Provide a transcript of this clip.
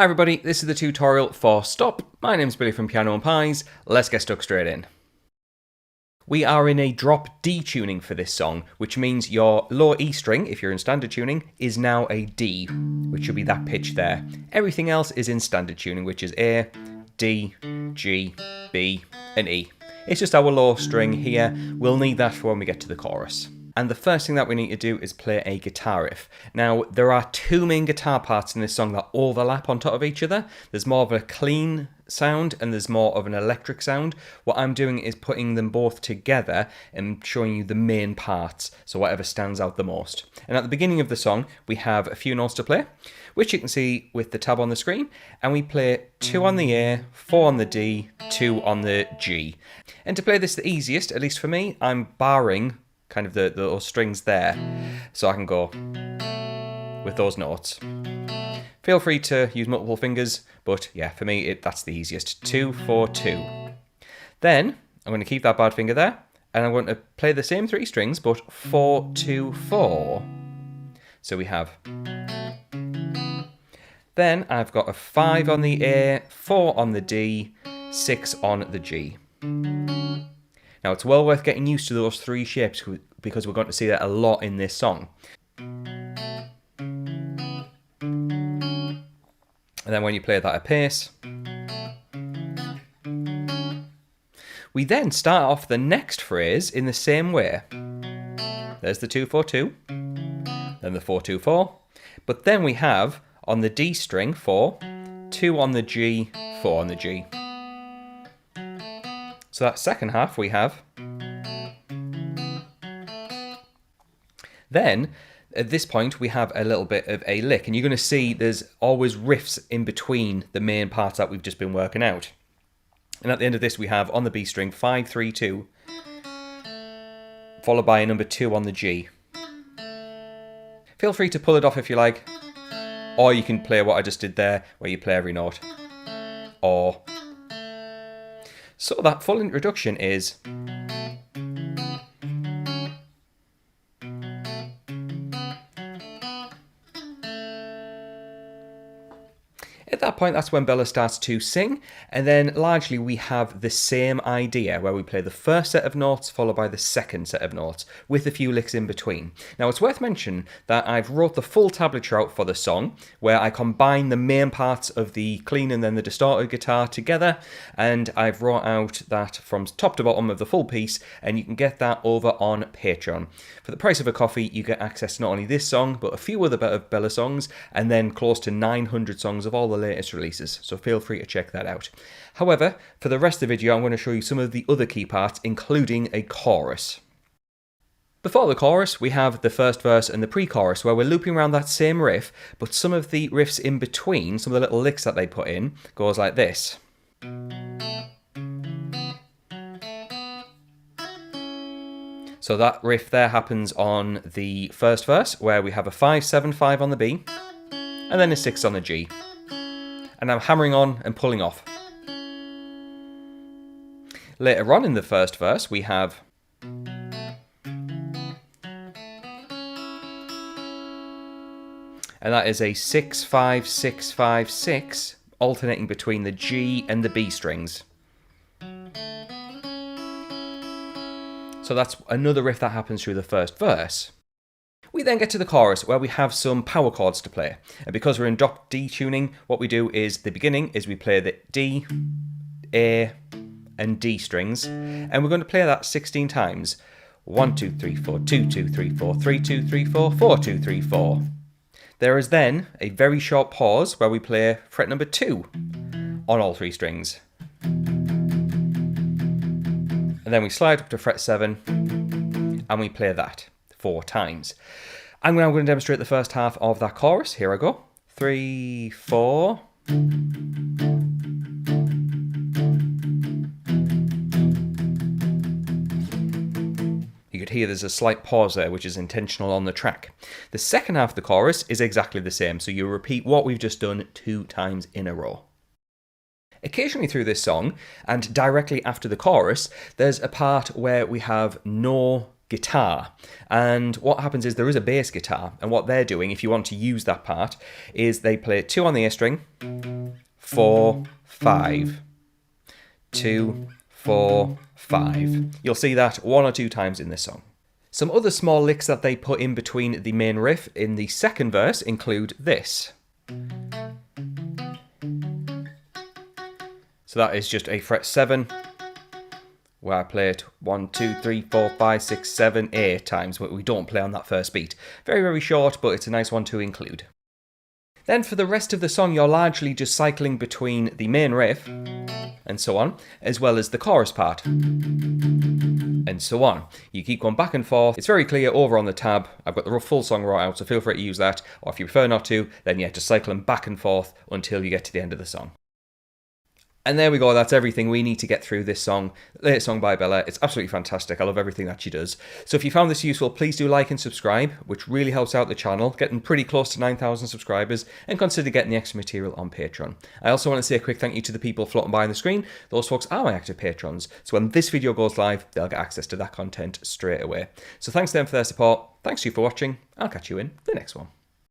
Hi everybody, this is the tutorial for Stop. My name's Billy from Piano and Pies. Let's get stuck straight in. We are in a drop D tuning for this song, which means your lower E string, if you're in standard tuning, is now a D, which should be that pitch there. Everything else is in standard tuning, which is A, D, G, B, and E. It's just our low string here. We'll need that for when we get to the chorus. And the first thing that we need to do is play a guitar riff. Now, there are two main guitar parts in this song that overlap on top of each other. There's more of a clean sound and there's more of an electric sound. What I'm doing is putting them both together and showing you the main parts, so whatever stands out the most. And at the beginning of the song, we have a few notes to play, which you can see with the tab on the screen, and we play 2 on the A, 4 on the D, 2 on the G. And to play this the easiest, at least for me, I'm barring kind of the little strings there, so I can go with those notes. Feel free to use multiple fingers, but yeah, for me, that's the easiest. 2, 4, 2. Then, I'm going to keep that bad finger there, and I'm going to play the same 3 strings, but 4, 2, 4. So we have... Then I've got a 5 on the A, 4 on the D, 6 on the G. Now, it's well worth getting used to those 3 shapes because we're going to see that a lot in this song. And then when you play that at pace, we then start off the next phrase in the same way. There's the 2, 4, 2, then the 4, 2, 4, but then we have on the D string 4, 2 on the G, 4 on the G. So that second half we have. Then, at this point, we have a little bit of a lick, and you're going to see there's always riffs in between the main parts that we've just been working out. And at the end of this, we have on the B string 5, 3, 2, followed by a number 2 on the G. Feel free to pull it off if you like, or you can play what I just did there, where you play every note. Or... So that full introduction is... At that point, that's when Bella starts to sing, and then largely we have the same idea where we play the first set of notes followed by the second set of notes with a few licks in between. Now, it's worth mentioning that I've wrote the full tablature out for the song where I combine the main parts of the clean and then the distorted guitar together, and I've wrote out that from top to bottom of the full piece, and you can get that over on Patreon. For the price of a coffee, you get access to not only this song but a few other better Bella songs, and then close to 900 songs of all the latest releases, so feel free to check that out. However, for the rest of the video, I'm going to show you some of the other key parts, including a chorus. Before the chorus, we have the first verse and the pre-chorus, where we're looping around that same riff, but some of the riffs in between, some of the little licks that they put in, goes like this. So that riff there happens on the first verse, where we have a 5, 7, 5 on the B, and then a 6 on the G. And I'm hammering on and pulling off. Later on in the first verse, we have... And that is a 6, 5, 6, 5, 6, alternating between the G and the B strings. So that's another riff that happens through the first verse. We then get to the chorus where we have some power chords to play. And because we're in drop D tuning, what we do is the beginning is we play the D, A, and D strings. And we're going to play that 16 times. 1, 2, 3, 4, 2, 2, 3, 4, 3, 2, 3, 4, 4, 2, 3, 4. There is then a very short pause where we play fret number 2 on all 3 strings. And then we slide up to fret 7 and we play that 4 times. I'm now going to demonstrate the first half of that chorus. Here I go. 3, 4. You could hear there's a slight pause there, which is intentional on the track. The second half of the chorus is exactly the same, so you repeat what we've just done 2 times in a row. Occasionally through this song, and directly after the chorus, there's a part where we have no guitar. And what happens is there is a bass guitar, and what they're doing, if you want to use that part, is they play 2 on the A string, 4, 5, 2, 4, 5. You'll see that 1 or 2 times in this song. Some other small licks that they put in between the main riff in the second verse include this. So that is just a fret 7, where I play it 1, 2, 3, 4, 5, 6, 7, 8 times, but we don't play on that first beat. Very, very short, but it's a nice one to include. Then for the rest of the song, you're largely just cycling between the main riff, and so on, as well as the chorus part, and so on. You keep going back and forth. It's very clear over on the tab. I've got the full song right out, so feel free to use that, or if you prefer not to, then yeah, just cycle them back and forth until you get to the end of the song. And there we go, that's everything we need to get through this song, the latest song by Bella. It's absolutely fantastic, I love everything that she does. So if you found this useful, please do like and subscribe, which really helps out the channel, getting pretty close to 9,000 subscribers, and consider getting the extra material on Patreon. I also want to say a quick thank you to the people floating by on the screen. Those folks are my active patrons, so when this video goes live, they'll get access to that content straight away. So thanks to them for their support, thanks to you for watching, I'll catch you in the next one.